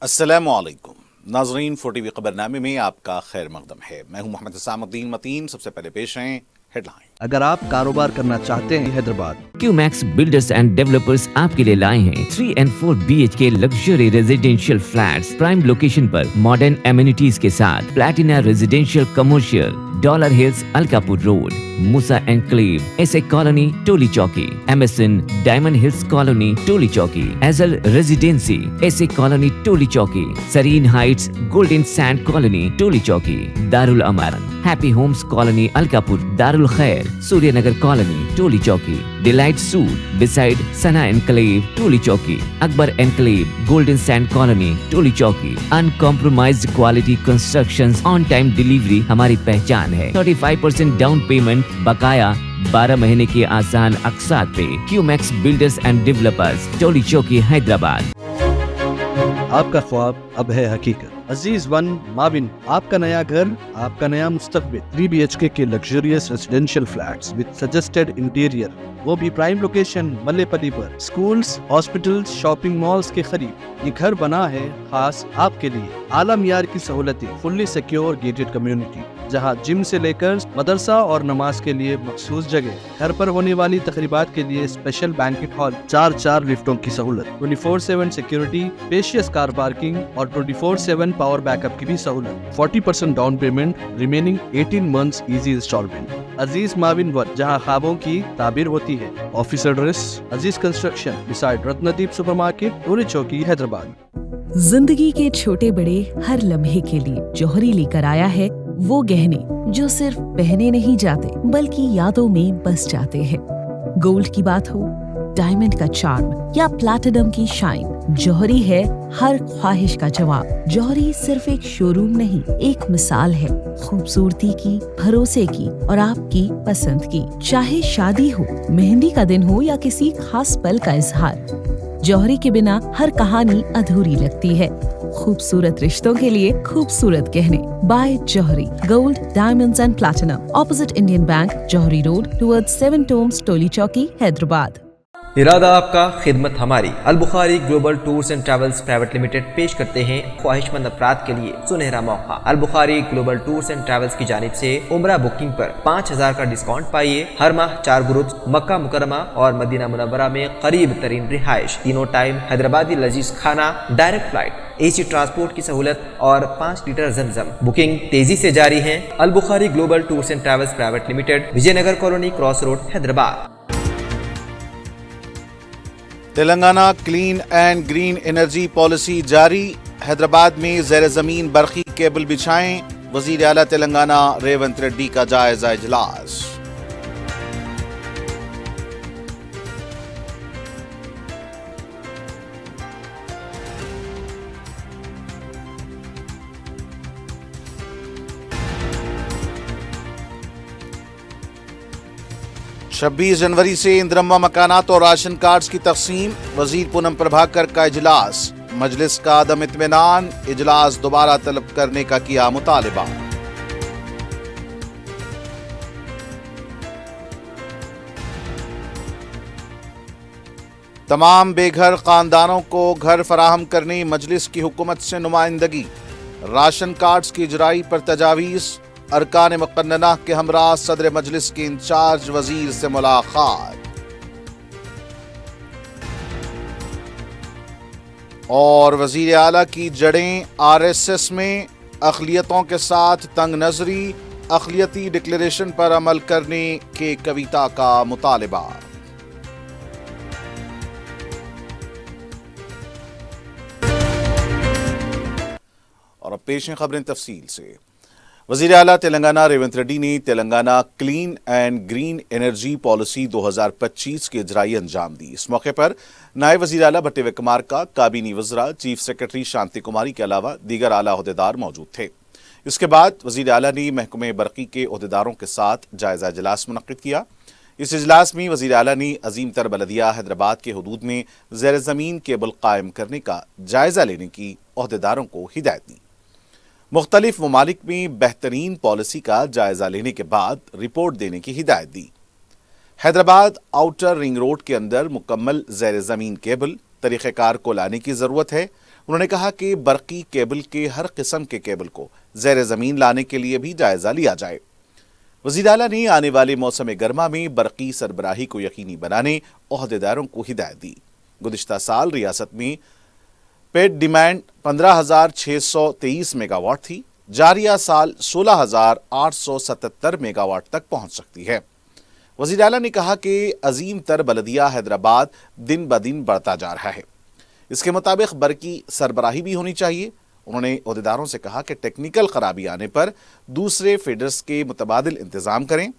अस्सलामुअलैकुम नाजरीन, 4 TV खबरनामे में आपका खैर मकदम है। मैं हूं मोहम्मद हुसैनुद्दीन मतीन। सबसे पहले पेश हैं हेडलाइन। अगर आप कारोबार करना चाहते हैं Hyderabad, Qmax builders and developers आपके लिए लाए हैं 3 and 4 BHK luxury residential flats prime location पर मॉडर्न एमिनिटीज के साथ। Platina residential commercial, dollar hills Alkapur road, मूसा enclave, S A colony Toli Chowki, MSN diamond hills colony Toli Chowki, एजल residency S A colony Toli Chowki, Sareen heights golden sand colony Toli Chowki, Darul Aman Happy Holmes colony Alkapur, Darul Khair Suryanagar colony Toli चौकी, delight suit beside Sana enclave Toli Chowki, Akbar enclave golden sand colony Toli Chowki. Uncompromised quality constructions, on time delivery हमारी पहचान है। 35% down payment, बकाया 12 महीने की आसान अकसात पे। क्यूमैक्स बिल्डर्स एंड डेवलपर्स, टोली चौकी, हैदराबाद। आपका ख्वाब अब है हकीकत। अजीज वन माविन, आपका नया घर, आपका नया मुस्तकबिल। 3 BHK के luxurious residential flats with suggested interior, वो भी प्राइम लोकेशन मल्लेपल्ली पर। स्कूल्स, हॉस्पिटल्स, शॉपिंग मॉल्स के करीब ये घर बना है खास आपके लिए। आला मियार की सहूलतें, फुल्ली सिक्योर गेटेड कम्युनिटी जहां जिम से लेकर मदरसा और नमाज के लिए मखसूस जगह। घर पर होने वाली तकरीबात के लिए स्पेशल बैंकेट हॉल, 4 लिफ्टों की सहूलत, 24/7 सिक्योरिटी, स्पेशियस कार पार्किंग और 24/7 पावर बैकअप की भी सहूलत। 40% down payment, remaining 18 months easy instalment. Aziz माविन वन, जहां ख्वाबों की ताबीर होती है। Office address Aziz construction beside Ratnadeep supermarket, Toli Chowki, Hyderabad. जिंदगी के छोटे बड़े हर लम्हे के लिए जौहरी लेकर आया है वो गहने जो सिर्फ पहने नहीं जाते बल्कि यादों में बस जाते हैं। गोल्ड की बात हो, डायमंड का चार्म या प्लैटिनम की शाइन, जौहरी है हर ख्वाहिश का जवाब। जौहरी सिर्फ एक शोरूम नहीं, एक मिसाल है खूबसूरती की, भरोसे की और आपकी पसंद की। चाहे शादी हो, मेहंदी का दिन हो या किसी खास पल का इजहार, जौहरी के बिना हर कहानी अधूरी लगती है। खूबसूरत रिश्तों के लिए खूबसूरत गहने by Jauhari. Gold, diamonds and platinum, opposite Indian bank, Jauhari road, towards 7 tombs, Toli Chowki, Hyderabad. इरादा आपका, खिदमत हमारी। Al Bukhari global tours and travels private limited पेश करते हैं ख्वाहिशमंद अफराद के लिए सुनहरा मौका। Al Bukhari global tours and travels की जानिब से उम्रा बुकिंग पर 5000 का डिस्काउंट पाइए। हर माह 4 ग्रुप्स मक्का मुकरमा और मदीना मुनव्वरा में करीब तरीन रिहाइश, तीनों टाइम हैदराबादी लजीज खाना, डायरेक्ट फ्लाइट, AC ट्रांसपोर्ट की सहूलत और 5 लीटर जमजम। बुकिंग तेजी से जारी है। Al Bukhari global tours and travels private limited, Vijaynagar colony, cross road, Hyderabad. Telangana clean and green energy policy जारी। हैदराबाद में ज़ेर ज़मीन बरकी केबल बिछाएं। वज़ीर आला तेलंगाना रेवंत रेड्डी का जायजा इजलास। छब्बीस जनवरी से इंदिरम्मा मकानात और राशन कार्ड्स की तकसीम। वजीर पूनम प्रभाकर का इजलास। मजलिस का अदम इत्मीनान, इजलास दोबारा तलब करने का किया मुतालिबा। तमाम बेघर खानदानों को घर फराहम करने मजलिस की हुकूमत से नुमाइंदगी। राशन कार्ड्स की इजराई पर तजावीज़। अरकान मुक़न्नना के हमरा सदर मजलिस के इंचार्ज वजीर से मुलाकात। और वजीर आला की जड़ें RSS में अक़लियतों के साथ तंग नजरी, अक़लियती डिक्लेरेशन पर अमल करने के कविता का मुतालिबा। और अब पेश हैं खबरें तफसील से। वज़ीर आला तेलंगाना रेवंत रेड्डी ने Telangana clean and green energy policy 2025 के इजराई अंजाम दी। इस मौके पर नायब वज़ीर आला भट्टी विक्रमार्का, काबीनी वज़रा, चीफ सेक्रेटरी शांति कुमारी के अलावा दीगर आला अहदेदार मौजूद थे। इसके बाद वज़ीर आला ने महकमे बरक़ी के अहदेदारों के साथ जायज़ा इजलास मुनक़्क़िद किया। इस इजलास में वज़ीर आला ने अजीम तर बलदिया हैदराबाद के हदूद में ज़ेर ज़मीन केबल कायम करने का जायज़ा लेने की अहदेदारों को हिदायत दी। मुख्तलिफ ममालिक में बेहतरीन पॉलिसी का जायजा लेने के बाद रिपोर्ट देने की हिदायत दी। हैदराबाद आउटर रिंग रोड के अंदर मुकम्मल ज़ेर ज़मीन केबल तरीक़ेकार को लाने की ज़रूरत है। उन्होंने कहा कि बरकी केबल के हर किस्म के केबल को ज़ेर ज़मीन लाने के लिए भी जायजा लिया जाए। वज़ीर आला ने आने वाले मौसम गर्मा में बरकी सरबराही को यकीनी बनाने ओहदेदारों को हिदायत दी। गुज़िश्ता साल रियासत में पेड डिमांड 15,623 मेगावाट थी। जारिया साल 16,877 मेगावाट तक पहुंच सकती है। वज़ीर आला ने कहा कि अजीम तर बलदिया हैदराबाद दिन ब दिन बढ़ता जा रहा है। इसके मुताबिक बरकी सरबराही भी होनी चाहिए। उन्होंने ओहदेदारों से कहा कि टेक्निकल खराबी आने पर दूसरे फीडर्स के मुतबादिल इंतजाम करें।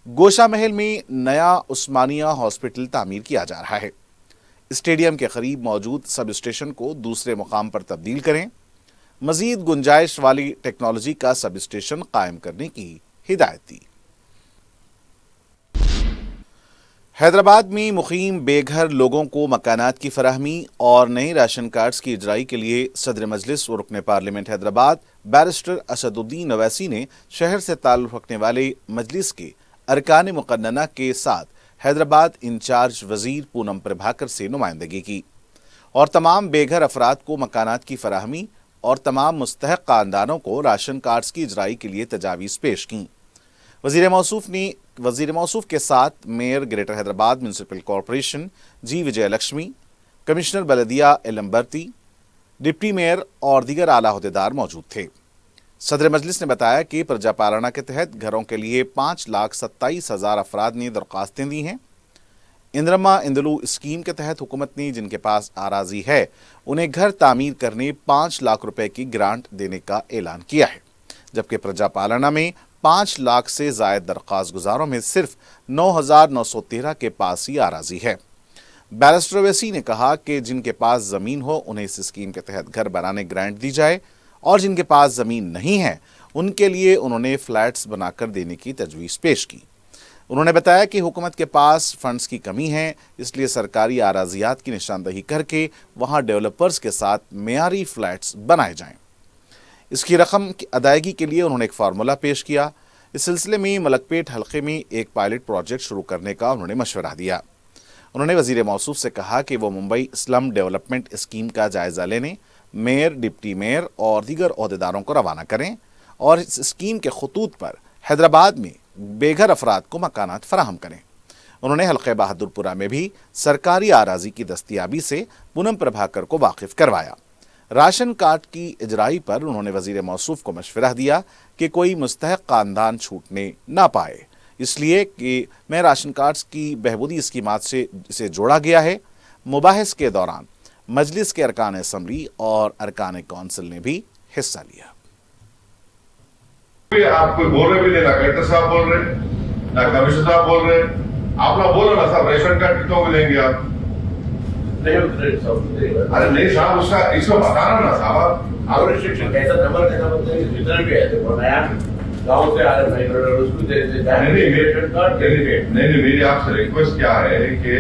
गोशा महल में नया उस्मानिया हॉस्पिटल तामीर किया जा रहा है। स्टेडियम के करीब मौजूद सब स्टेशन को दूसरे मुकाम पर तब्दील करें। मजीद गुंजाइश वाली टेक्नोलॉजी का सब स्टेशन कायम करने की हिदायत दी। हैदराबाद में मुकीम बेघर लोगों को मकानात की फराहमी और नए राशन कार्ड्स की इजराई के लिए सदर मजलिस व रुकन पार्लियामेंट हैदराबाद बैरिस्टर असदुद्दीन अवैसी ने शहर से ताल्लुक़ रखने वाले मजलिस के अरकान मुक़न्नना के साथ हैदराबाद इंचार्ज वजीर पूनम प्रभाकर से नुमाइंदगी की और तमाम बेघर अफराद को मकानात की फराहमी और तमाम मुस्तहक़ ख़ानदानों को राशन कार्ड्स की इजराई के लिए तजावीज़ पेश की। वज़ीर मौसूफ के साथ mayor greater Hyderabad municipal corporation G Vijayalakshmi, commissioner बलदिया एलम्बर्ती, डिप्टी मेयर और दीगर आला अहदेदार मौजूद थे। सदर मजलिस ने बताया कि प्रजा पालना के तहत घरों के लिए 5,27,000 अफराद ने दरख्वास्तें दी हैं। इंद्रमा इंदलू स्कीम के तहत हुकूमत ने जिनके पास आराजी है उन्हें घर तामीर करने 5 लाख रुपए की ग्रांट देने का ऐलान किया है, जबकि प्रजा पालना में 5 लाख से जायद दरख्वास्त गुजारों में सिर्फ 9,913 के पास ही आराजी है। बैरिस्टर अवैसी ने कहा कि जिनके पास ज़मीन हो उन्हें इस स्कीम के तहत घर बनाने ग्रांट दी जाए और जिनके पास ज़मीन नहीं है उनके लिए उन्होंने फ्लैट्स बनाकर देने की तजवीज़ पेश की। उन्होंने बताया कि हुकूमत के पास फंड्स की कमी है, इसलिए सरकारी आराजियात की निशानदही करके वहाँ डेवलपर्स के साथ मेयारी फ्लैट्स बनाए जाएं। इसकी रकम की अदायगी के लिए उन्होंने एक फार्मूला पेश किया। इस सिलसिले में मलकपेट हल्के में एक पायलट प्रोजेक्ट शुरू करने का उन्होंने मशवरा दिया। उन्होंने वज़ीर मौसूफ से कहा कि वो मुंबई स्लम डेवलपमेंट स्कीम का जायज़ा लेने मेयर, डिप्टी मेयर और दीगर ओहदेदारों को रवाना करें और इस स्कीम के खतूत पर हैदराबाद में बेघर अफराद को मकानात फराहम करें। उन्होंने हल्के बहादुरपुरा में भी सरकारी आराजी की दस्तियाबी से पूनम प्रभाकर को वाकिफ करवाया। राशन कार्ड की इजराई पर उन्होंने वज़ीर मौसूफ को मशवरा दिया कि कोई मुस्तहक़ ख़ानदान छूटने ना पाए, इसलिए कि मैं राशन कार्ड्स की बहबूदी स्कीमात से इसे जोड़ा गया है। मुबाहिस के दौरान मजलिस के अरकान असम्बली और अरकान कौंसिल ने भी हिस्सा लिया। आप कोई बोल रहे भी नहीं, ना कलेक्टर साहब बोल रहे, ना कमिश्नर साहब बोल रहे। आप लोग बोलो ना साहब, रेशन कार्ड कितनों को देंगे आप? अरे नहीं साहब, उसका इसको बताना ना साहब। आप रिस्ट्रिक्शन कैसा नंबर देना बोलते हैं, वितरण भी है देखो नया गांव से आ रहे हैं उसको दे देते हैं। नहीं, मेरी आपसे रिक्वेस्ट क्या है कि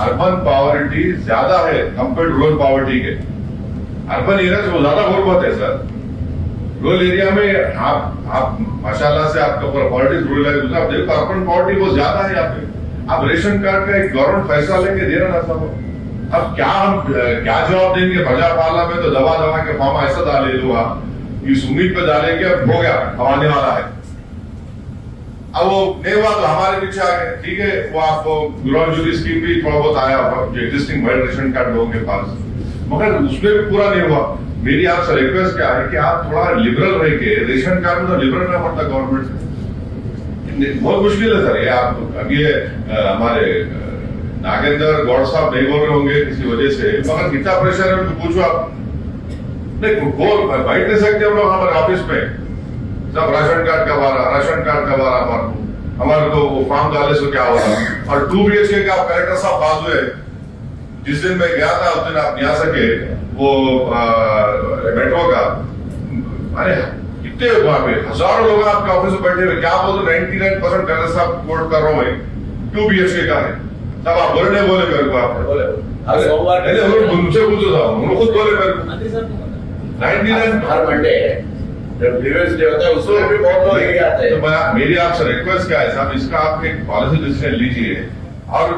अर्बन पॉवर्टी ज्यादा है कंपेयर टू रूरल पॉवर्टी के। अर्बन एरिया से वो ज्यादा गुर्बत है सर। रूरल एरिया में आप माशाल्लाह से आपका पॉलिटिक्स रूरल है, आप देखो अर्बन पॉवर्टी बहुत ज्यादा है यहाँ पे। आप रेशन कार्ड का एक गवर्नमेंट फैसला लेके दे रहा ना साहब। अब क्या जवाब देंगे? प्रजा पालना में तो दवा के फॉर्म ऐसा डाले दो आप, इस उम्मीद पे डालेंगे अब हो गया, अब आने वाला है। अब वो नहीं हुआ तो हमारे पीछे आ गए, ठीक है। वो आपको ग्रोजुरी स्कीम भी थोड़ा बहुत आया जो एग्जिस्टिंग वाइड रेशन कार्ड लोगों के पास, मगर उसमें भी पूरा नहीं हुआ। मेरी आपसे रिक्वेस्ट क्या है कि आप थोड़ा लिबरल रह के रेशन कार्ड में तो लिबरल रहना पड़ता गवर्नमेंट से। बहुत मुश्किल है सर ये। आप अभी हमारे नागेंद्र गौड़ साहब नहीं बोल रहे होंगे किसी वजह से, मगर कितना प्रेशर है उनको पूछो आप। नहीं बोल बैठ नहीं सकते हम लोग हमारे ऑफिस में, सब राशन कार्ड कब आ रहा, हमारे तो वो फॉर्म डाले से क्या हो रहा। और 2 BHK का कलेक्टर साहब बाजू है, जिस दिन मैं गया था उस दिन आप नहीं आ सके, वो मेट्रो का। अरे कितने वहां पे हजारों लोग आपके ऑफिस में बैठे हुए, क्या बोलते 99% कलेक्टर साहब कोट कर रहा हूँ 2 BHK का है। तब आप बोले नहीं बोले मेरे को, आप मुझसे पूछो साहब, उन्होंने खुद बोले मेरे को 99 हर मंडे जब प्रीवियस डे होता है उसमें भी बहुत लोग ये आते हैं। तो मेरी आपसे रिक्वेस्ट क्या है साहब, इसका आप एक पॉलिसी डिसीजन लीजिए। और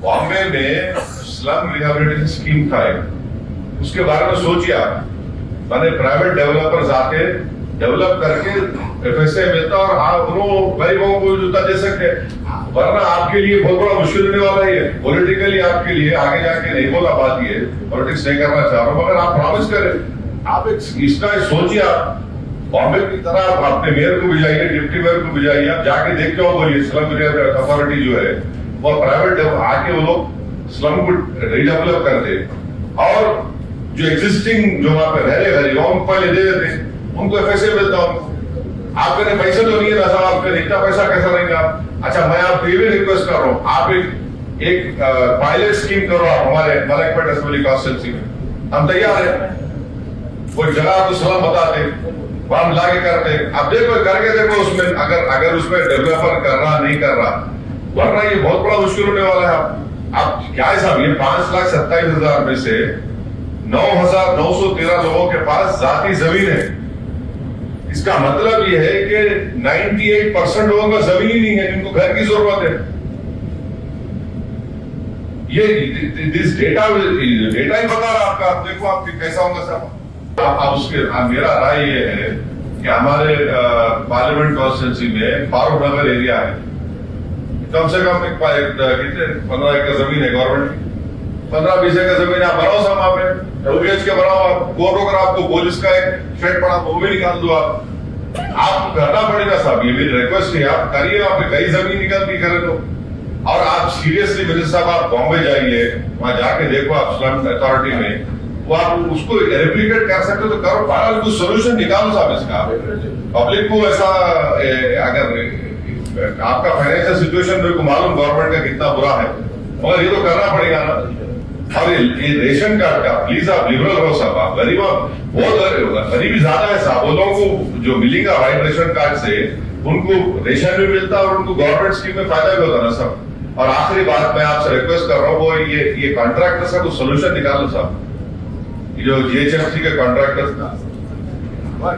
बॉम्बे में स्लम रिहेबिलिटेशन स्कीम था एक, उसके बारे में सोचिए आप। मैंने प्राइवेट डेवलपर्स आके डेवलप करके FSA मिलता और आप गरीबों को जूता दे सकते हैं, वरना आपके लिए बहुत बड़ा मुश्किल होने वाला है। पॉलिटिकली आपके लिए आगे जाके नहीं बोला बात, ये पॉलिटिक्स नहीं करना चाह रहा हूं, मगर आप प्रॉमिस करें, आप इसका सोचिए। आप बॉम्बे की तरह आप अपने मेयर को भिजाइए, डिप्टी मेयर को भिजाइए, आप जाके देख के बोलिए स्लम एरिया अथॉरिटी जो है वो प्राइवेट आके वो लोग स्लम को रीडेवलप कर दे, और जो एग्जिस्टिंग जो वहां पे रह रहे गरीब उनको पहले दे देते, उनको FSA मिलता हूं। आपके ने पैसे तो नहीं है ना साहब, आपके इतना पैसा कैसा रहेगा? अच्छा, मैं आपको ये भी रिक्वेस्ट कर रहा हूँ, आप एक पायलट स्कीम करो आप हमारे मलकपेट असेंबली कॉन्स्टिट्यूंसी में, हम तैयार है। कोई जगह आपको स्लम बता दे, वहां हम लाके करते, आप देखो करके देखो उसमें अगर उसमें डेवलपर कर रहा नहीं कर रहा, वरना ये बहुत बड़ा मुश्किल होने वाला है। आप क्या है साहब, ये 5,27,000 में से 9,913 लोगों के पास जाती जमीन है। इसका मतलब ये है कि 98% लोगों का जमीन ही नहीं है जिनको घर की जरूरत है। ये दिस डेटा ही बता रहा आपका, आप देखो आप कैसा होगा साहब। आप उसके मेरा राय ये है कि हमारे पार्लियामेंट कॉन्स्टिट्यूंसी में फारूक नगर एरिया है, कम से कम कितने 15 एकड़ जमीन है गवर्नमेंट की, 15-20 एकड़ जमीन आप बनाओ साहब, वहां पे 2 BHK के बनाओ। आप कोर्ट अगर आपको पुलिस का एक शेड पड़ा वो भी निकाल दो, आप करना पड़ेगा साहब, ये मेरी रिक्वेस्ट है, आप करिए, आप कई जमीन निकलती करे तो। और आप सीरियसली मिनिस्टर साहब आप बॉम्बे जाइए, वहां जाके देखो आप स्लम अथॉरिटी में, वो आप उसको रेप्लिकेट कर सकते हो तो करो, पारल कुछ सोल्यूशन निकालो साहब इसका। पब्लिक को ऐसा अगर आपका फाइनेंशियल सिचुएशन मेरे को मालूम गवर्नमेंट का कितना बुरा है, मगर ये तो करना पड़ेगा ना। और ये रेशन कार्ड का प्लीज आप लिबरल रहो साहब, आप गरीब बहुत गरीबी ज्यादा है साहब, वो लोगों को जो मिलेगा व्हाइट रेशन कार्ड से उनको रेशन भी मिलता है और उनको गवर्नमेंट स्कीम में फायदा भी होता ना साहब। और आखिरी बात मैं आपसे रिक्वेस्ट कर रहा हूँ, वो ये कॉन्ट्रैक्टर से कुछ सोल्यूशन निकालो साहब। जो GHMC के कॉन्ट्रैक्टर्स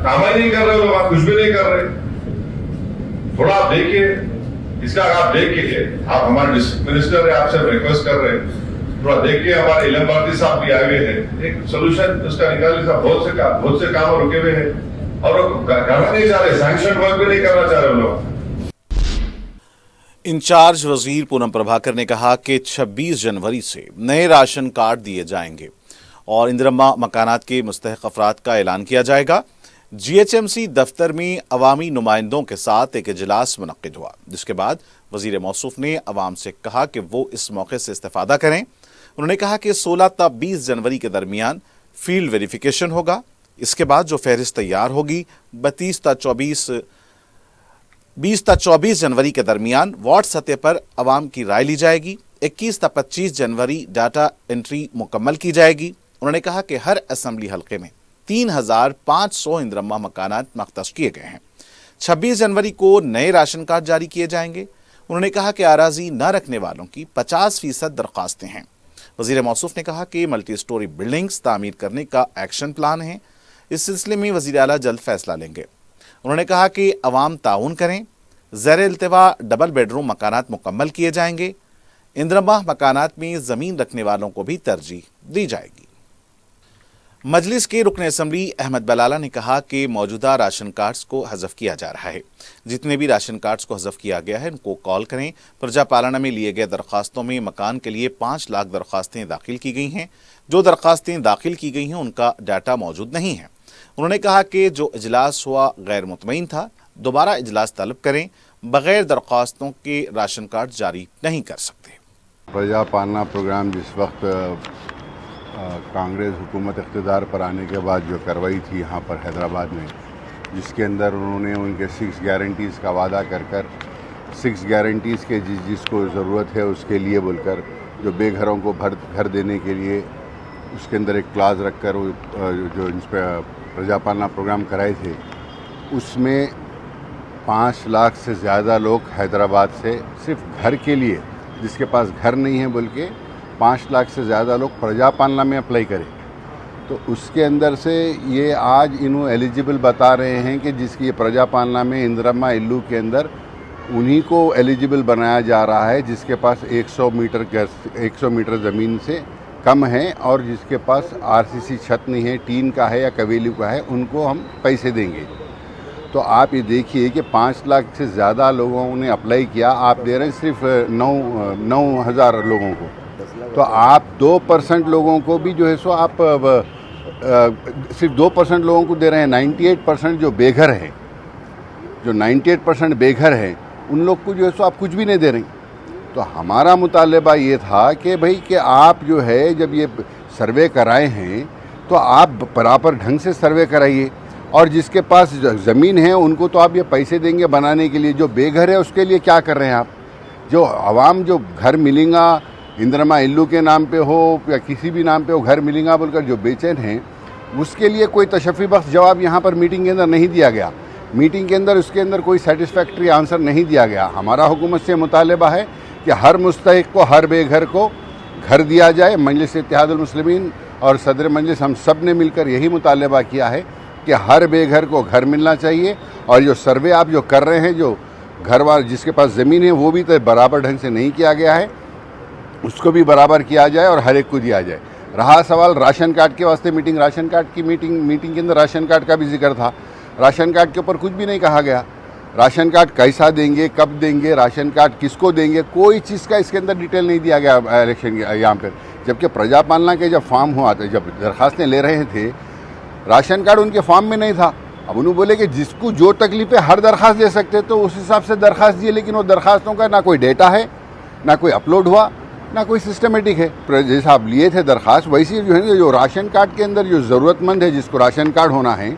काम ही नहीं कर रहे लोग, आप कुछ भी नहीं कर रहे, थोड़ा आप देखिए इसका, आप देखिए, आप हमारे डिस्ट्रिक्ट मिनिस्टर है, आपसे रिक्वेस्ट कर रहे हैं, थोड़ा देखिए। हमारे इलम भारती साहब भी आए हुए हैं, एक सोल्यूशन उसका निकालिए साहब। बहुत से काम रुके हुए हैं और करना नहीं चाह रहे, सैंक्शन वर्क भी नहीं करना चाह रहे लोग। इंचार्ज वजीर पूनम प्रभाकर ने कहा कि 26 जनवरी से नए राशन कार्ड दिए जाएंगे और इंदिरम्मा मकानात के मुस्तहक अफराद का ऐलान किया जाएगा। GHMC दफ्तर में अवामी नुमाइंदों के साथ एक इजलास मुनक्किद हुआ, जिसके बाद वजीर मौसूफ ने अवाम से कहा कि वो इस मौके से इस्तेफादा करें। उन्होंने कहा कि 16 ta 20 जनवरी के दरमियान फील्ड वेरिफिकेशन होगा। इसके बाद जो फहरिस्त तैयार होगी 20 ta 24 जनवरी के दरमियान वार्ड सतह पर अवाम की राय ली जाएगी। 21 ta 25 जनवरी डाटा एंट्री मुकम्मल की जाएगी। उन्होंने कहा कि हर असेंबली हल्के में 3,500 इंदिरम्मा मकानात मख्तस किए गए हैं। 26 जनवरी को नए राशन कार्ड जारी किए जाएंगे। उन्होंने कहा कि आराजी न रखने वालों की 50% दरख्वास्तें हैं। वजीर मौसूफ ने कहा कि मल्टी स्टोरी बिल्डिंग्स तामीर करने का एक्शन प्लान है। इस सिलसिले में वजीर आला जल्द फैसला लेंगे। उन्होंने कहा कि अवाम ताउन करें, ज़ेर इल्तिवा डबल बेडरूम मकानात मुकम्मल किए जाएंगे। इंदिरम्मा मकानात में ज़मीन रखने वालों को भी तरजीह दी जाएगी। मजलिस के रुकन असम्बली अहमद बलाला ने कहा कि मौजूदा राशन कार्ड्स को हज़फ किया जा रहा है। जितने भी राशन कार्ड्स को हज़फ किया गया है उनको कॉल करें। प्रजा पालना में लिए गए दरख्वास्तों में मकान के लिए 5 लाख दरख्वास्तें दाखिल की गई हैं। जो दरख्वास्तें दाखिल की गई हैं उनका डाटा मौजूद नहीं है। उन्होंने कहा कि जो इजलास हुआ गैर मुतमईन था, दोबारा इजलास तलब करें। बगैर दरख्वास्तों के राशन कार्ड जारी नहीं कर सकते। प्रजा पालना प्रोग्राम जिस वक्त कांग्रेस हुकूमत इख्तिदार पर आने के बाद जो करवाई थी यहाँ पर हैदराबाद में, जिसके अंदर उन्होंने उनके 6 गारंटीज़ का वादा कर 6 गारंटीज़ के जिसको ज़रूरत है उसके लिए बोलकर जो बेघरों को घर देने के लिए उसके अंदर एक क्लाज रखकर जो इन पर प्रजा पालना प्रोग्राम कराए थे, उसमें 5 लाख से ज़्यादा लोग हैदराबाद से सिर्फ घर के लिए, जिसके पास घर नहीं है बोल के 5 लाख से ज़्यादा लोग प्रजा पालना में अप्लाई करें। तो उसके अंदर से ये आज इन्हों एलिजिबल बता रहे हैं कि जिसकी ये प्रजा पालना में इंदिरम्मा इल्लू के अंदर उन्हीं को एलिजिबल बनाया जा रहा है जिसके पास 100 मीटर ज़मीन से कम हैं और जिसके पास आरसीसी छत नहीं है, टीन का है या कवेली का है, उनको हम पैसे देंगे। तो आप ये देखिए कि 5 लाख से ज़्यादा लोगों ने अप्लाई किया, आप दे रहे हैं सिर्फ 9,000 लोगों को। तो आप 2% लोगों को भी जो है सो आप सिर्फ 2% लोगों को दे रहे हैं। 98% जो बेघर हैं, जो 98% बेघर हैं, उन लोग को जो है सो आप कुछ भी नहीं दे रहे। तो हमारा मुतालबा ये था कि भाई कि आप जो है जब ये सर्वे कराए हैं तो आप बराबर ढंग से सर्वे कराइए, और जिसके पास ज़मीन है उनको तो आप ये पैसे देंगे बनाने के लिए। जो बेघर है उसके लिए क्या कर रहे हैं आप? जो आवाम जो घर मिलेगा इंदिरा इल्लू के नाम पे हो या किसी भी नाम पे हो, घर मिलेगा बोलकर जो बेचैन हैं, उसके लिए कोई तशफ़ी बख्श जवाब यहाँ पर मीटिंग के अंदर नहीं दिया गया। मीटिंग के अंदर उसके अंदर कोई सेटिस्फैक्ट्री आंसर नहीं दिया गया। हमारा हुकूमत से मुतालबा है कि हर मुस्तहिक को, हर बेघर को घर दिया जाए। मजलिस इत्तेहादुल मुस्लिमीन और सदर मजलिस हम सब ने मिलकर यही मुतालबा किया है कि हर बेघर को घर मिलना चाहिए। और जो सर्वे आप जो कर रहे हैं, जो घर वाले जिसके पास ज़मीन है वो भी तो बराबर ढंग से नहीं किया गया है, उसको भी बराबर किया जाए और हर एक को दिया जाए। रहा सवाल राशन कार्ड के वास्ते मीटिंग, राशन कार्ड की मीटिंग के अंदर राशन कार्ड का भी जिक्र था। राशन कार्ड के ऊपर कुछ भी नहीं कहा गया। राशन कार्ड कैसा देंगे, कब देंगे, राशन कार्ड किसको देंगे, कोई चीज़ का इसके अंदर डिटेल नहीं दिया गया इलेक्शन यहाँ पर। जबकि प्रजा पालना के जब फॉर्म हुआ था, जब दरख्वास्तें ले रहे थे, राशन कार्ड उनके फॉर्म में नहीं था। अब उन्होंने बोले कि जिसको जो तकलीफ है हर दरख्वास्त दे सकते, तो उस हिसाब से दरख्वास्त दिए, लेकिन वो दरख्वास्तों का ना कोई डेटा है, ना कोई अपलोड हुआ, ना कोई सिस्टमेटिक है। जैसा आप लिए थे दरख्वास्त, वैसे जो है जो राशन कार्ड के अंदर जो ज़रूरतमंद है जिसको राशन कार्ड होना है,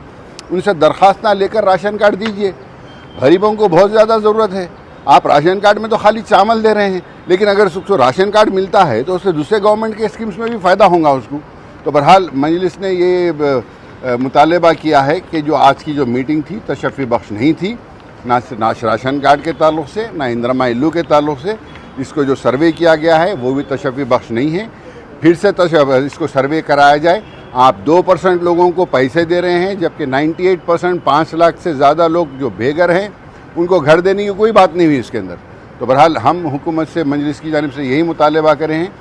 उनसे दरख्वास्त ना लेकर राशन कार्ड दीजिए। गरीबों को बहुत ज़्यादा ज़रूरत है। आप राशन कार्ड में तो खाली चावल दे रहे हैं, लेकिन अगर उसको राशन कार्ड मिलता है तो उससे दूसरे गवर्नमेंट के स्कीम्स में भी फ़ायदा होगा उसको। तो बहरहाल मजलिस ने ये मुतालबा किया है कि जो आज की जो मीटिंग थी तशफ़ी बख्श नहीं थी, ना राशन कार्ड के ताल्लुक़ से, ना इंदिरा इल्लू के ताल्लुक़ से। इसको जो सर्वे किया गया है वो भी तशफ़ी बख्श नहीं है। फिर से इसको सर्वे कराया जाए। आप 2% लोगों को पैसे दे रहे हैं, जबकि 98% 5 लाख से ज़्यादा लोग जो बेघर हैं उनको घर देने की कोई बात नहीं हुई इसके अंदर। तो बहरहाल हम हुकूमत से, मजलिस की जानिब से यही मुतालबा करें हैं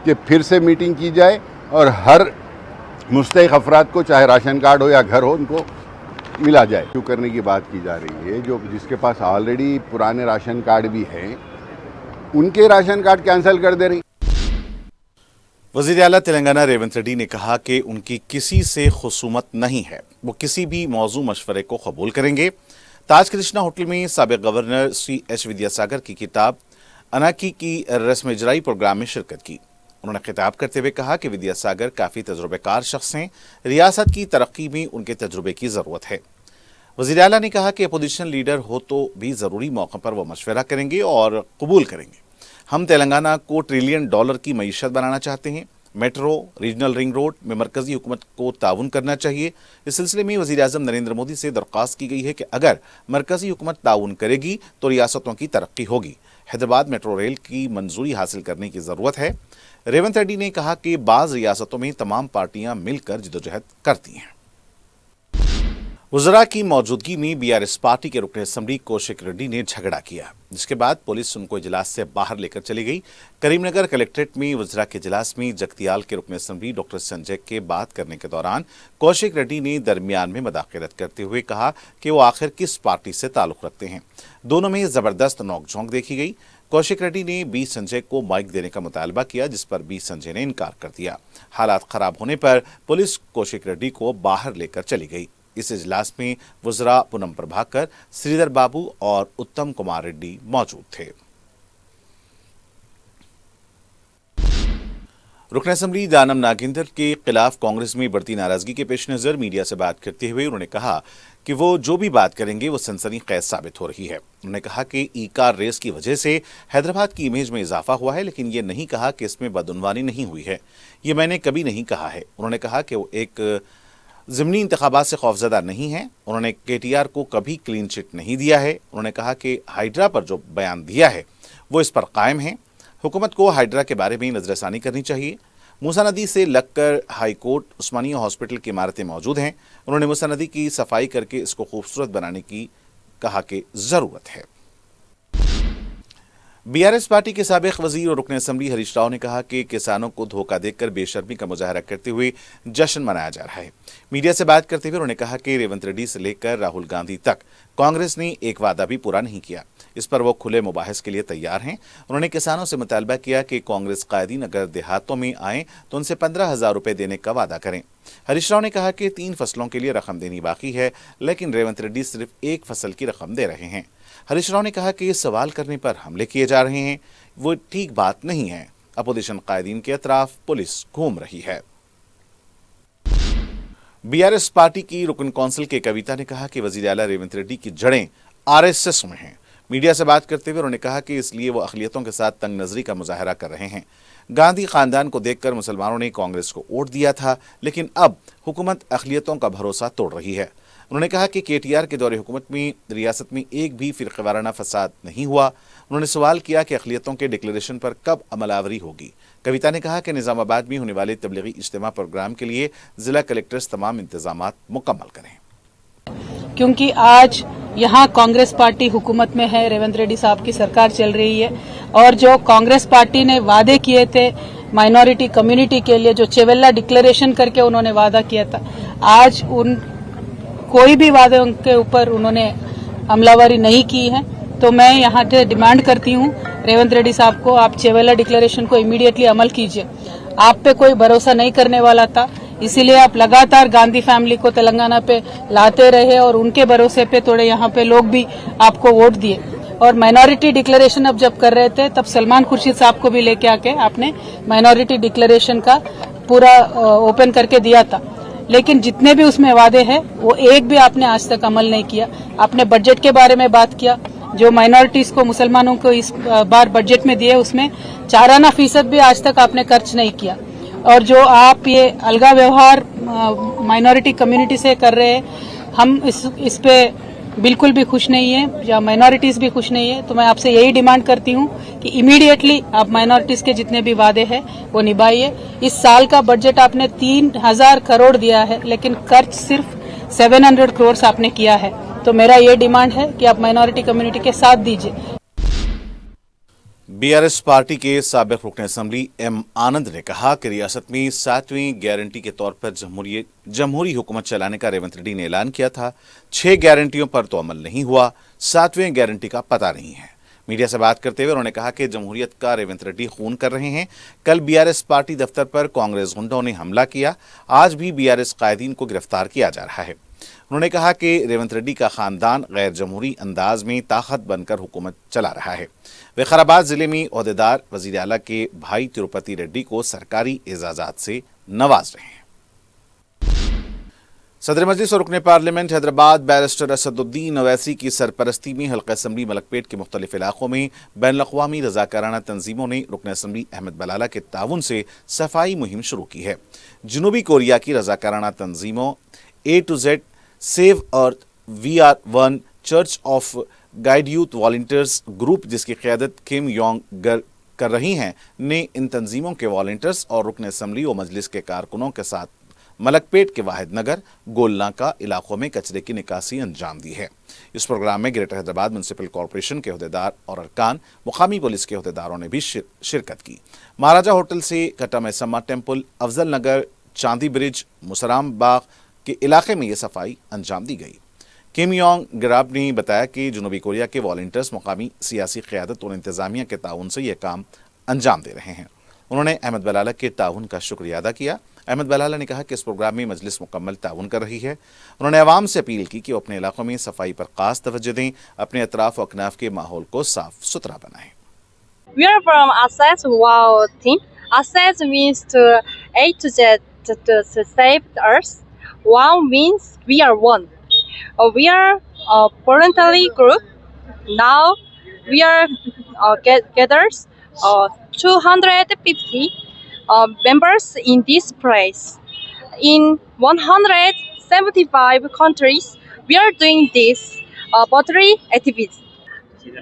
कि फिर से मीटिंग की जाए और हर मुस्तहिक अफराद को, चाहे राशन कार्ड हो या घर हो, उनको मिला जाए। क्यों करने की बात की जा रही है? जो जिसके पास ऑलरेडी पुराने राशन कार्ड भी हैं, उनके राशन कार्ड कैंसिल कर दे रही। वज़ीर आला तेलंगाना रेवंत रेड्डी ने कहा कि उनकी किसी से खुसूमत नहीं है, वो किसी भी मौजू मशवरे को कबूल करेंगे। ताज कृष्णा होटल में साबिक़ गवर्नर C.H. विद्यासागर की किताब अनाकी की रस्म इजराई प्रोग्राम में शिरकत की। उन्होंने खिताब करते हुए कहा कि विद्यासागर काफ़ी तजुर्बेकार शख्स हैं, रियासत की तरक्की में उनके तजुर्बे की ज़रूरत है। वज़ीर आला ने कहा कि अपोजिशन लीडर हो तो भी ज़रूरी मौक़ों पर वो मशवरा करेंगे और कबूल करेंगे। हम तेलंगाना को $1 ट्रिलियन की मईशत बनाना चाहते हैं। मेट्रो, रीजनल रिंग रोड में मरकजी हुकूमत को ताउन करना चाहिए। इस सिलसिले में वज़ीर आज़म नरेंद्र मोदी से दरख्वास्त की गई है कि अगर मरकजी हुकूमत ताउन करेगी तो रियासतों की तरक्की होगी। हैदराबाद मेट्रो रेल की मंजूरी हासिल करने की ज़रूरत है। रेवंत रेड्डी ने कहा कि बाज़ रियासतों में तमाम पार्टियां मिलकर जिदोजहद करती हैं। वज़रा की मौजूदगी में BRS पार्टी के रुकन असम्बली कौशिक रेड्डी ने झगड़ा किया, जिसके बाद पुलिस उनको इजलास से बाहर लेकर चली गई। करीमनगर कलेक्ट्रेट में वज़रा के इजलास में जगतियाल के रुकन असम्बली डॉक्टर संजय के बात करने के दौरान कौशिक रेड्डी ने दरमियान में मदाखलत करते हुए कहा कि वो आखिर किस पार्टी से ताल्लुक़ रखते हैं। दोनों में ज़बरदस्त नोकझोंक देखी गई। कौशिक रेड्डी ने बी संजय को माइक देने का मुतालबा किया, जिस पर बी संजय ने इनकार कर दिया। हालात खराब होने पर पुलिस कौशिक रेड्डी को बाहर लेकर चली गई। इस इजलास में वज़रा पूनम प्रभाकर, श्रीधर बाबू और उत्तम कुमार रेड्डी मौजूद थे। रुकन असम्बली दानम नागेंद्र के खिलाफ कांग्रेस में बढ़ती नाराजगी के पेश नज़र मीडिया से बात करते हुए उन्होंने कहा कि वो जो भी बात करेंगे वो सनसनीखेज साबित हो रही है। उन्होंने कहा कि ई-कार रेस की वजह से हैदराबाद की इमेज में इजाफा हुआ है, लेकिन ये नहीं कहा कि इसमें बदउनवानी नहीं हुई है। ये मैंने कभी नहीं कहा है। उन्होंने कहा कि वो एक ज़िमनी इंतखाबात से खौफजदा नहीं है। उन्होंने KTR को कभी क्लीन चिट नहीं दिया है। उन्होंने कहा कि हाइड्रा पर जो बयान दिया है वो इस पर कायम है। हुकूमत को हाइड्रा के बारे में नजरसानी करनी चाहिए। मूसा नदी से लगकर हाई कोर्ट, उस्मानिया हॉस्पिटल की इमारतें मौजूद हैं। उन्होंने मूसा नदी की सफाई करके इसको खूबसूरत बनाने की कहा कि ज़रूरत है। बीआरएस पार्टी के साबिक वजीर और रुकन असम्बली हरीश राव ने कहा कि किसानों को धोखा देकर बेशर्मी का मुजाहरा करते हुए जश्न मनाया जा रहा है। मीडिया से बात करते हुए उन्होंने कहा कि रेवंत रेड्डी से लेकर राहुल गांधी तक कांग्रेस ने एक वादा भी पूरा नहीं किया। इस पर वो खुले मुबाहिस के लिए तैयार हैं। उन्होंने किसानों से मुतालबा किया कि कांग्रेस कायदीन अगर देहातों में आए तो उनसे 15,000 रुपए देने का वादा करें। हरीश राव ने कहा कि 3 फसलों के लिए रकम देनी बाकी है, लेकिन रेवंत रेड्डी सिर्फ 1 फसल की रकम दे रहे हैं। हरीश राव ने कहा कि सवाल करने पर हमले किए जा रहे हैं, वो ठीक बात नहीं है। अपोजिशन कायदीन के अतराफ पुलिस घूम रही है। बीआरएस पार्टी की रुकन कौंसिल के कविता ने कहा कि वजीर आला रेवंत रेड्डी की जड़ें आरएसएस में हैं। मीडिया से बात करते हुए उन्होंने कहा कि इसलिए वो अक़लियतों के साथ तंग नजरी का मुजाहरा कर रहे हैं। गांधी खानदान को देखकर मुसलमानों ने कांग्रेस को वोट दिया था, लेकिन अब हुकूमत अक़लियतों का भरोसा तोड़ रही है। उन्होंने कहा कि केटीआर के दौरे हुकूमत में रियासत में एक भी फ़िरक़ेवाराना फसाद नहीं हुआ। उन्होंने सवाल किया कि अक़लियतों के डिक्लेरेशन पर कब अमलावरी होगी। कविता ने कहा कि निज़ामाबाद में होने वाले तबलीगी इज्तिमा प्रोग्राम के लिए ज़िला कलेक्टर्स तमाम इंतजामात मुकम्मल करें, क्योंकि आज यहाँ कांग्रेस पार्टी हुकूमत में है, रेवंत रेड्डी साहब की सरकार चल रही है और जो कांग्रेस पार्टी ने वादे किए थे माइनॉरिटी कम्युनिटी के लिए, जो चेवेल्ला डिक्लेरेशन करके उन्होंने वादा किया था, आज उन कोई भी वादे के ऊपर उन्होंने अमलावरी नहीं की है। तो मैं यहाँ से डिमांड करती हूँ रेवंत रेड्डी साहब को, आप चेवेल्ला डिक्लेरेशन को इमीडिएटली अमल कीजिए। आप पे कोई भरोसा नहीं करने वाला था, इसीलिए आप लगातार गांधी फैमिली को तेलंगाना पे लाते रहे और उनके भरोसे पे थोड़े यहाँ पे लोग भी आपको वोट दिए। और माइनॉरिटी डिक्लेरेशन अब जब कर रहे थे तब सलमान खुर्शीद साहब को भी लेके आके आपने माइनॉरिटी डिक्लेरेशन का पूरा ओपन करके दिया था, लेकिन जितने भी उसमें वादे हैं वो एक भी आपने आज तक अमल नहीं किया। आपने बजट के बारे में बात किया, जो माइनॉरिटीज को, मुसलमानों को इस बार बजट में दिए उसमें 4% भी आज तक आपने खर्च नहीं किया। और जो आप ये अलगा व्यवहार माइनॉरिटी कम्युनिटी से कर रहे हैं, हम इस पे बिल्कुल भी खुश नहीं है, या माइनॉरिटीज भी खुश नहीं है। तो मैं आपसे यही डिमांड करती हूँ कि इमीडिएटली आप माइनॉरिटीज के जितने भी वादे हैं वो निभाइए। इस साल का बजट आपने 3,000 करोड़ दिया है, लेकिन खर्च सिर्फ 700 करोड़ आपने किया है। तो मेरा ये डिमांड है कि आप माइनॉरिटी कम्युनिटी के साथ दीजिए। बीआरएस पार्टी के साबिक रुकन असम्बली एम आनंद ने कहा कि रियासत में 7वीं गारंटी के तौर पर जमहूरी हुकूमत चलाने का रेवंत रेड्डी ने ऐलान किया था। 6 गारंटियों पर तो अमल नहीं हुआ, 7वीं गारंटी का पता नहीं है। मीडिया से बात करते हुए उन्होंने कहा कि जमहूरियत का रेवंत रेड्डी खून कर रहे हैं। कल बीआरएस पार्टी दफ्तर पर कांग्रेस गुंडों ने हमला किया, आज भी बीआरएस कायदीन को गिरफ्तार किया जा रहा है। उन्होंने कहा कि रेवंत रेड्डी का खानदान गैर जमहूरी अंदाज में ताकत बनकर हुकूमत चला रहा है। विकाराबाद जिले में ओहदेदार वजीर आला के भाई तिरुपति रेड्डी को सरकारी एजाजात से नवाज रहे हैं। सदर मजलिस और रुकने पार्लियामेंट हैदराबाद बैरिस्टर असदुद्दीन अवैसी की सरपरस्ती में हल्का असम्बली मलकपेट के मुख्तलिफ इलाकों में बैनुल-अक़वामी रज़ाकाराना तंजीमों ने रुकन असम्बली अहमद बलाला के ताउन से सफाई मुहिम शुरू की है। जनूबी कोरिया की रज़ाकाराना तंजीमों A to Z save earth VR1 church of guide youth volunteers group, जिसकी क़यादत किम योंग गर कर रही हैं, ने इन तंजीमों के वॉलंटियर्स और रुकन असम्बली और मजलिस के कारकुनों के साथ मलकपेट के वाहिद नगर गोलनाका इलाकों में कचरे की निकासी अंजाम दी है। इस प्रोग्राम में ग्रेटर हैदराबाद म्यूनसिपल कॉरपोरेशन के अहदेदार और अरकान, मुकामी पुलिस के अहदेदारों ने भी शिरकत की। महाराजा होटल से कटा मैसम्मा टेम्पल, अफजल नगर, चांदी ब्रिज, मुसराम बाग के इलाके में ये सफाई अंजाम दी गई। किम योंग गिराब ने बताया कि जनूबी कोरिया के वॉलंटियर्स मुकामी सियासी क़यादत और इंतजामिया के ताउन से यह काम अंजाम दे रहे हैं। उन्होंने अहमद बलाला के ताउन का शुक्रिया अदा किया। अहमद बलाला ने कहा कि इस प्रोग्राम में मजलिस मुकम्मल ताउन कर रही है। उन्होंने अवाम से अपील की कि वो अपने इलाकों में सफाई पर खास तवज्जो दें, अपने अतराफ और अकनाफ के माहौल को साफ सुथरा बनाएं। We are from Assess Wow team. Assess means to A to Z to save the earth. Wow means we are one. We are a voluntary group. Now we are gathers 250 members in this place. In 175 countries, we are doing this voluntary activities.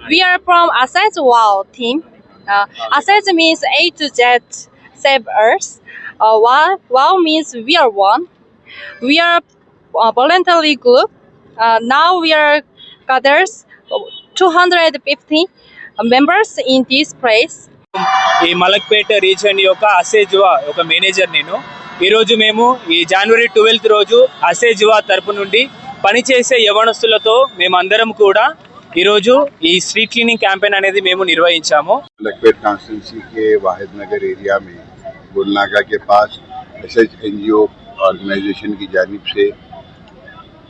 We are from Assess Wow team. Assess means A to Z save earth. Wow means we are one. We are a voluntary group. Now we are gathers 250 members in this place. ఈ Malakpet region యొక్క అసేజువా ఒక manager నేను. ఈరోజు మేము ఈ జనవరి 12th రోజు అసేజువా తరపు నుండి పనిచేసే యవనస్తులతో మేమందరం కూడా ఈరోజు ఈ స్ట్రీట్ క్లీనింగ్ క్యాంపెయిన్ అనేది మేము నిర్వహించాము. मलकपेट कॉन्स्टिट्यूंसी के वाहिद नगर एरिया में गुलनागा के पास SHNGO ऑर्गेनाइजेशन की जानिब से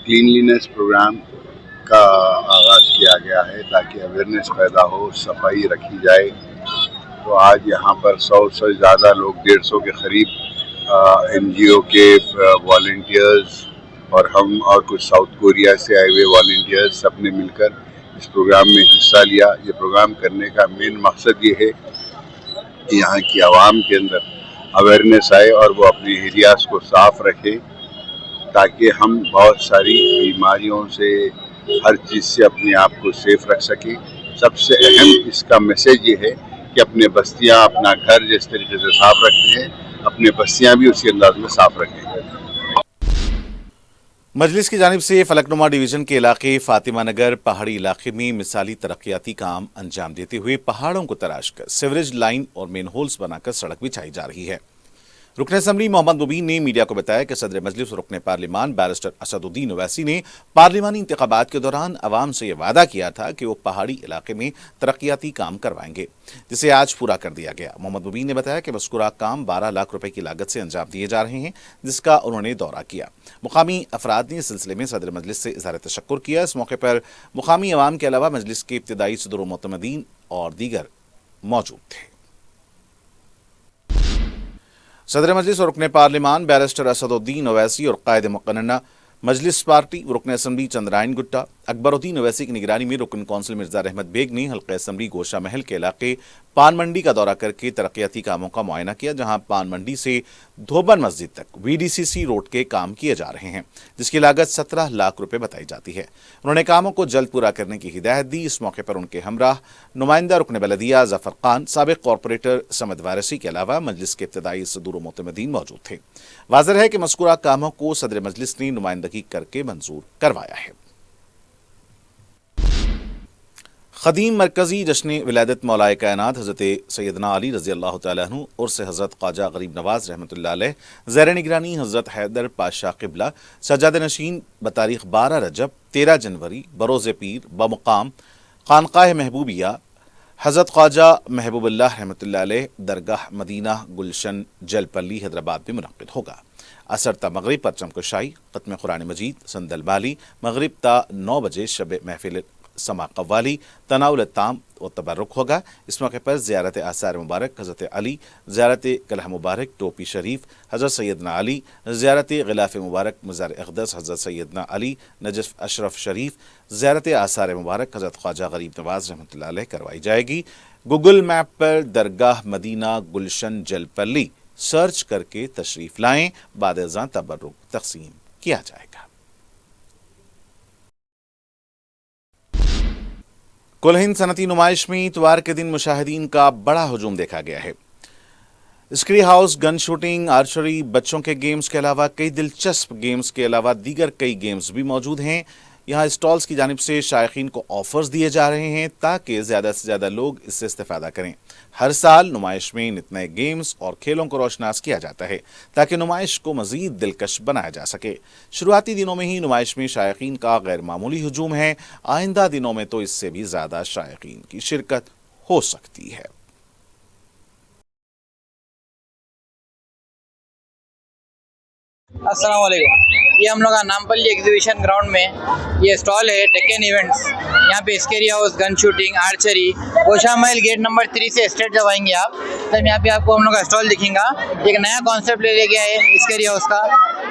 क्लीनलीनेस प्रोग्राम का आगाज़ किया गया है ताकि अवेयरनेस पैदा हो, सफाई रखी जाए. तो आज यहाँ पर 100 से ज़्यादा लोग 150 के करीब NGO के वॉलंटियर्स और हम और कुछ साउथ कोरिया से आए हुए वॉलंटियर्स सब ने मिलकर इस प्रोग्राम में हिस्सा लिया. ये प्रोग्राम करने का मेन मकसद ये है कि यहाँ की आवाम के अंदर अवेयरनेस आए और वो अपने एरियाज़ को साफ़ रखें ताकि हम बहुत सारी बीमारियों से हर चीज़ से अपने आप को सेफ रख सकें. सबसे अहम इसका मैसेज ये है कि अपने बस्तियाँ, अपना घर जिस तरीके से साफ़ रखते हैं, अपने बस्तियाँ भी उसी अंदाज में साफ़ रखें. मजलिस की जानिब से फलकनुमा डिवीजन के इलाके फातिमा नगर पहाड़ी इलाके में मिसाली तरक्याती काम अंजाम देते हुए पहाड़ों को तराश कर सीवरेज लाइन और मेन होल्स बनाकर सड़क बिछाई जा रही है. रुकन असम्बली मोहम्मद मुबीन ने मीडिया को बताया कि सदर मजलिस रुकन पार्लिमान बैरिस्टर असदुद्दीन ओवैसी ने पार्लिमानी इंतखाबात के दौरान अवाम से यह वादा किया था कि वो पहाड़ी इलाके में तरक्याती काम करवाएंगे, जिसे आज पूरा कर दिया गया. मोहम्मद मुबीन ने बताया कि मज़कूरा काम 12 लाख रुपए की लागत से अंजाम दिए जा रहे हैं, जिसका उन्होंने दौरा किया. मुकामी अफराद ने इस सिलसिले में सदर मजलिस से इज़हार तशक्कुर किया. इस मौके पर मुकामी अवाम के अलावा मजलिस के इब्तिदाई सदर व मुतमदीन और दीगर मौजूद थे. सदर मजलिस और रुकन पार्लिमान बैरिस्टर असदुद्दीन ओवैसी और कायद मुक़न्नना मजलिस पार्टी रुकन असम्बली चंद्रायन गुट्टा अकबरुद्दीन ओवैसी की निगरानी में रुकन कौंसिल मिर्जा रहमत बेग ने हल्का असम्बली गोशा महल के इलाके पान मंडी का दौरा करके तरक्याती कामों का मुआयना किया, जहां पान मंडी से धोबन मस्जिद तक VDCC रोड के काम किए जा रहे हैं, जिसकी लागत 17 लाख रुपए बताई जाती है. उन्होंने कामों को जल्द पूरा करने की हिदायत दी. इस मौके पर उनके हमराह नुमाइंदा रुकन बलदिया जफर खान, साबिक कॉरपोरेटर समद वारसी के अलावा मजलिस के इब्तिदाई सदूर व मुतमदीन मौजूद थे. वाज़ेह है कि मज़कूरा कामों को सदर मजलिस ने नुमाइंदगी करके मंजूर करवाया है. ख़दीम मरकज़ी जश्न विलादत मौलाए कायनात हज़रत सैयदना अली रज़ी अल्लाह तआला अन्हु और से हज़रत ख्वाजा गरीब नवाज़ रहमतुल्लाह अलैह ज़ेर निगरानी हज़रत हैदर पाशा क़िबला सज्जाद नशीन बतारीख़ 12 रजब 13 जनवरी बरोज़ पीर बमुक़ाम ख़ानक़ाह महबूबिया हज़रत ख्वाजा महबूबुल्लाह रहमतुल्लाह अलैह दरगाह मदीना गुलशन जलपल्ली हैदराबाद में मुनक़्क़िद होगा. असर ता मग़रिब परचम कुशाई, ख़त्म कुरान मजीद, संदल माली, मग़रिब ता 9 बजे शब महफ़िल समा कव्वाली, तनाउल ताम व तबर्रुक होगा. इस मौके पर ज़ियारत आसार मुबारक हज़रत अली, ज़ियारत कलह मुबारक टोपी शरीफ हज़रत सैयदना अली, ज़ियारत ग़िलाफ़ मुबारक मज़ार अक़दस हज़रत सैयदना अली नजफ़ अशरफ शरीफ, ज़ियारत आसार मुबारक हज़रत ख्वाजा गरीब नवाज़ रहमतुल्लाह अलैह करवाई जाएगी. गूगल मैप पर दरगाह मदीना गुलशन जलपल्ली सर्च करके तशरीफ़ लाएँ. बाद अज़ां तबर्रुक तक़सीम किया जाएगा. कुल हिंद सनती नुमाइश में इतवार के दिन मुशाहिदीन का बड़ा हुजूम देखा गया है. स्क्री हाउस, गन शूटिंग, आर्चरी, बच्चों के गेम्स के अलावा कई दिलचस्प गेम्स के अलावा दीगर कई गेम्स भी मौजूद हैं. यहाँ स्टॉल्स की जानिब से शायकीन को ऑफर्स दिए जा रहे हैं ताकि ज़्यादा से ज़्यादा लोग इससे इस्तेफादा करें. हर साल नुमाइश में नित नए गेम्स और खेलों को रोशनास किया जाता है ताकि नुमाइश को मज़ीद दिलकश बनाया जा सके. शुरुआती दिनों में ही नुमाइश में शायकीन का गैर मामूली हुजूम है. आइंदा दिनों में तो इससे भी ज़्यादा शायकीन की शिरकत हो सकती है. अस्सलाम वालेकुम. ये हम लोग का नामपल्ली एग्जीबिशन ग्राउंड में ये स्टॉल है डेक्कन इवेंट्स. यहाँ पे scary house, gun shooting, archery, Gosha Mahal gate number 3 से स्ट्रेट जब आएंगे आप तब यहाँ पे आपको हम लोग का स्टॉल दिखेगा. एक नया कॉन्सेप्ट ले गया है स्केरी हाउस का,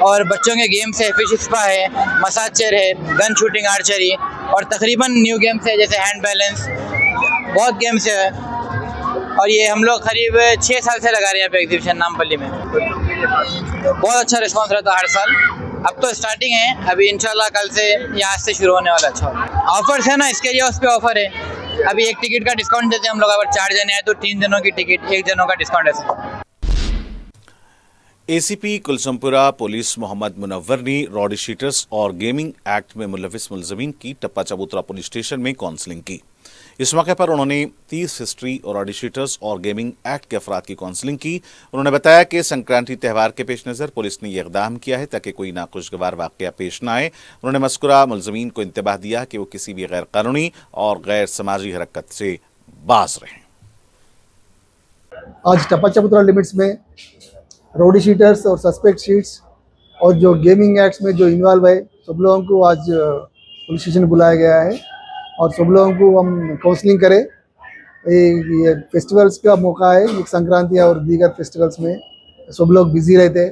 और बच्चों के गेम्स है, फिश स्पा है, मसाज चेयर है, गन शूटिंग, आर्चरी और तकरीबन न्यू गेम्स है जैसे हैंड बैलेंस, बहुत गेम्स है. और ये हम लोग करीब 6 साल से लगा रहे हैं यहाँ पे एग्जीबिशन नामपल्ली में. बहुत अच्छा रिस्पांस रहता है हर साल. अब तो स्टार्टिंग है, अभी इंशाल्लाह कल से या आज से शुरू होने वाला. अच्छा ऑफर्स है ना, इसके हाउस पे ऑफर है. अभी एक टिकट का डिस्काउंट देते हैं हम लोग. अगर 4 जने आए तो 3 जनों की टिकट, 1 जनों का डिस्काउंट है. ACP कुलसमपुरा पुलिस मोहम्मद मुनव्वर ने रॉडी शीटर्स और गेमिंग एक्ट में मुलविस मुलजमीन की टप्पा चबूतरा पुलिस स्टेशन में काउंसलिंग की. इस मौके पर उन्होंने 30 हिस्ट्री और ऑडिट शीटर्स और गेमिंग एक्ट के अफराद की काउंसलिंग की। उन्होंने बताया कि संक्रांति त्यौहार के पेश नज़र पुलिस ने यह इक़दाम किया है ताकि कोई नाखुशगवार वाक़या पेश न आए। उन्होंने मज़कूरा मुलज़मीन को इंतबाह दिया कि वो किसी भी गैर कानूनी और गैर समाजी हरकत से बाज रहें। आज टप्पा चबूतरा लिमिट्स में रोडी शीटर्स और सस्पेक्ट शीट्स और जो गेमिंग एक्ट्स में जो इन्वॉल्व है सब लोगों को आज पुलिस स्टेशन बुलाया गया है और सब लोगों को हम काउंसलिंग करें। ये फेस्टिवल्स का मौका है, एक संक्रांति और दीगर फेस्टिवल्स में सब लोग बिजी रहते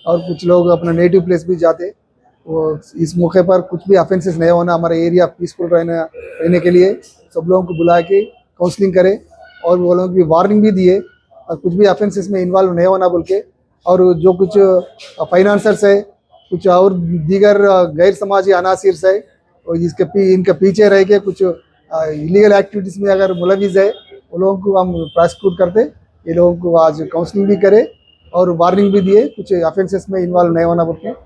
और कुछ लोग अपना नेटिव प्लेस भी जाते। वो इस मौके पर कुछ भी ऑफेंसेस नहीं होना, हमारा एरिया पीसफुल रहने के लिए सब लोगों को बुला के काउंसलिंग करें और वो लोगों की वार्निंग भी दिए और कुछ भी ऑफेंसेस में इन्वॉल्व नहीं होना बोल के। और जो कुछ फाइनेंसर्स है, कुछ और दीगर गैर समाजी अनासिर है और इनके पीछे रह के कुछ इलीगल एक्टिविटीज़ में अगर मुलविस है वो लोगों को हम प्रोसिक्यूट करते। ये लोगों को आज काउंसलिंग भी करे और वार्निंग भी दिए कुछ ऑफेंसेस में इन्वॉल्व नहीं होना बोल के।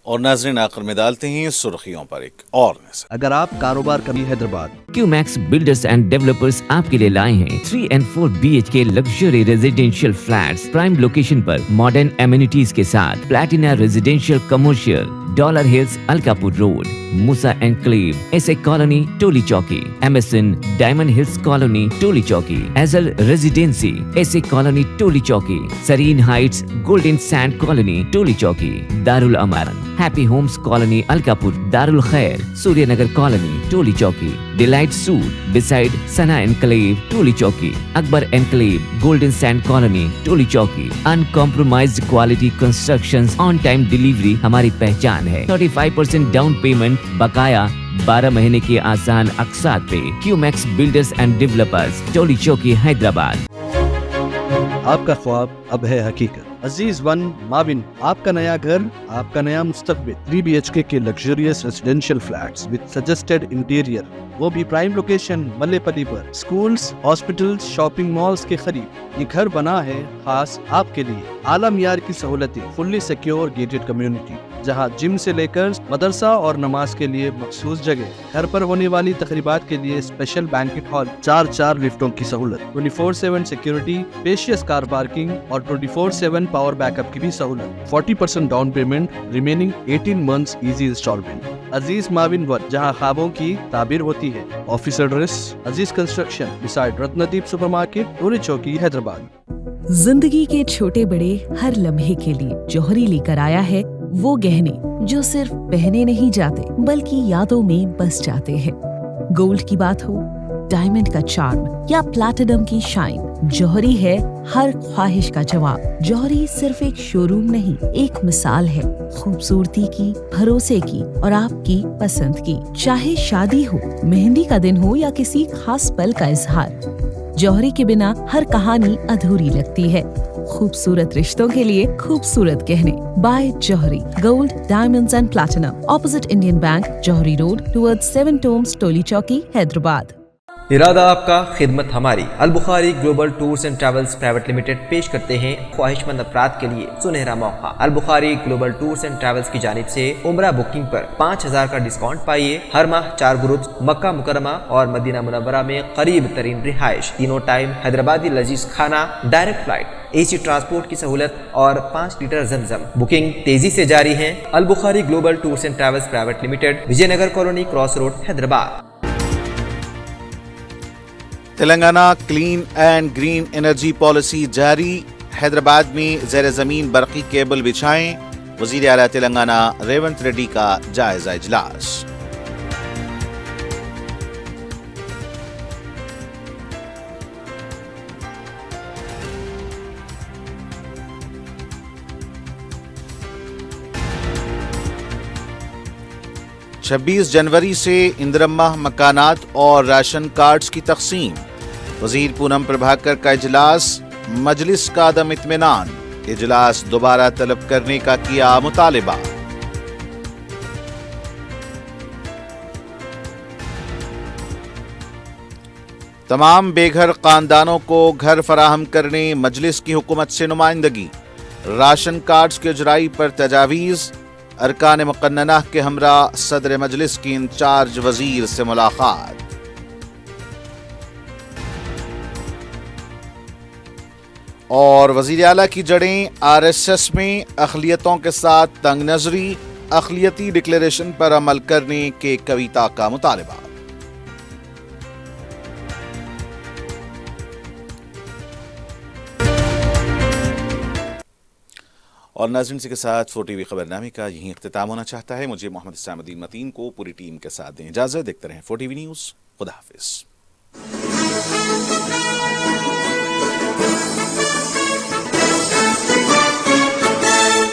और नाज़रीन, आखिर में डालते हैं सुर्खियों पर एक और नज़र। अगर आप कारोबार करें Hyderabad, Qmax builders and developers आपके लिए लाए हैं 3 and 4 BHK luxury residential flats prime location पर मॉडर्न एमिनिटीज के साथ Platina residential commercial, dollar hills Alkapur road, मूसा enclave, S A colony Toli Chowki, MSN diamond hills colony Toli Chowki, एजल residency S A colony Toli Chowki, Sareen heights golden sand colony Toli Chowki, Darul Amaran happy Holmes colony Alkapur, Darul Khair Suryanagar colony Toli चौकी, delight suit beside Sana enclave Toli Chowki, Akbar enclave golden sand colony Toli Chowki. Uncompromised quality constructions, on time delivery हमारी पहचान है। 35% down payment, बकाया 12 महीने के आसान अक़सात पे। क्यूमैक्स बिल्डर्स एंड डेवलपर्स, टोली चौकी, हैदराबाद। आपका ख्वाब अब है हकीकत। अजीज वन माविन, आपका नया घर, आपका नया मुस्तकबिल। 3 BHK के luxurious residential flats with suggested interior, वो भी प्राइम लोकेशन मल्लेपल्ली पर। स्कूल्स, हॉस्पिटल्स, शॉपिंग मॉल्स के करीब ये घर बना है खास आपके लिए। आला मियार की सहूलतें, फुल्ली सिक्योर गेटेड कम्युनिटी जहां जिम से लेकर मदरसा और नमाज के लिए मखसूस जगह। घर पर होने वाली तकरीबात के लिए स्पेशल बैंकेट हॉल, 4 लिफ्टों की सहूलत, 24/7 सिक्योरिटी, स्पेशियस कार पार्किंग और 24/7 पावर बैकअप की भी सहूलत। 40% down payment, remaining 18 months easy instalment. Aziz माविन वन, जहां ख्वाबों की ताबीर होती है। Office address Aziz construction beside Ratnadeep supermarket, Toli Chowki, Hyderabad. जिंदगी के छोटे बड़े हर लम्हे के लिए जौहरी लेकर आया है वो गहने जो सिर्फ पहने नहीं जाते बल्कि यादों में बस जाते हैं। गोल्ड की बात हो, डायमंड का चार्म या प्लैटिनम की शाइन, जौहरी है हर ख्वाहिश का जवाब। जौहरी सिर्फ एक शोरूम नहीं, एक मिसाल है खूबसूरती की, भरोसे की और आपकी पसंद की। चाहे शादी हो, मेहंदी का दिन हो या किसी खास पल का इजहार, जौहरी के बिना हर कहानी अधूरी लगती है। खूबसूरत रिश्तों के लिए खूबसूरत गहने by Jauhari, gold, diamonds and platinum, opposite Indian bank, Jauhari road, towards 7 tombs, Toli Chowki, Hyderabad. इरादा आपका, खिदमत हमारी। Al Bukhari global tours and travels private limited पेश करते हैं ख्वाहिशमंद अफराद के लिए सुनहरा मौका। Al Bukhari global tours and travels की जानिब से उम्रा बुकिंग पर 5000 का डिस्काउंट पाइए। हर माह 4 ग्रुप मक्का मुकरमा और मदीना मुनव्वरा में करीब तरीन रिहाइश, तीनों टाइम हैदराबादी लजीज खाना, डायरेक्ट फ्लाइट, AC ट्रांसपोर्ट की सहूलत और 5 लीटर जमजम। बुकिंग तेजी से जारी है। Al Bukhari global tours and travels private limited, Vijaynagar colony, cross road, Hyderabad. Telangana clean and green energy policy जारी, हैदराबाद में ज़ेर ज़मीन बरकी केबल बिछाएं। वज़ीर आला तेलंगाना रेवंत रेड्डी का जायजा इजलास। छब्बीस जनवरी से इंदिरम्मा मकानात और राशन कार्ड्स की तकसीम। वजीर पूनम प्रभाकर का इजलास, मजलिस का अदम इत्मीनान, इजलास दोबारा तलब करने का किया मुतालिबा। तमाम बेघर खानदानों को घर फराहम करने मजलिस की हुकूमत से नुमाइंदगी। राशन कार्ड्स के इजराई पर तजावीज़, अरकान मुकन्नना के हमरा सदर मजलिस की इंचार्ज वजीर से मुलाकात। और वज़ीर आला की जड़ें RSS में अक़लियतों के साथ तंग नजरी, अक़लियती डिक्लेरेशन पर अमल करने के कविता का मुतालबा। और नाज़रीन के साथ 4TV खबरनामे का यहीं इख्तिताम होना चाहता है। मुझे मोहम्मद इस्लामुद्दीन मतीन को पूरी टीम के साथ दें इजाज़त। देखते रहें 4TV न्यूज़। खुदा हाफिज़।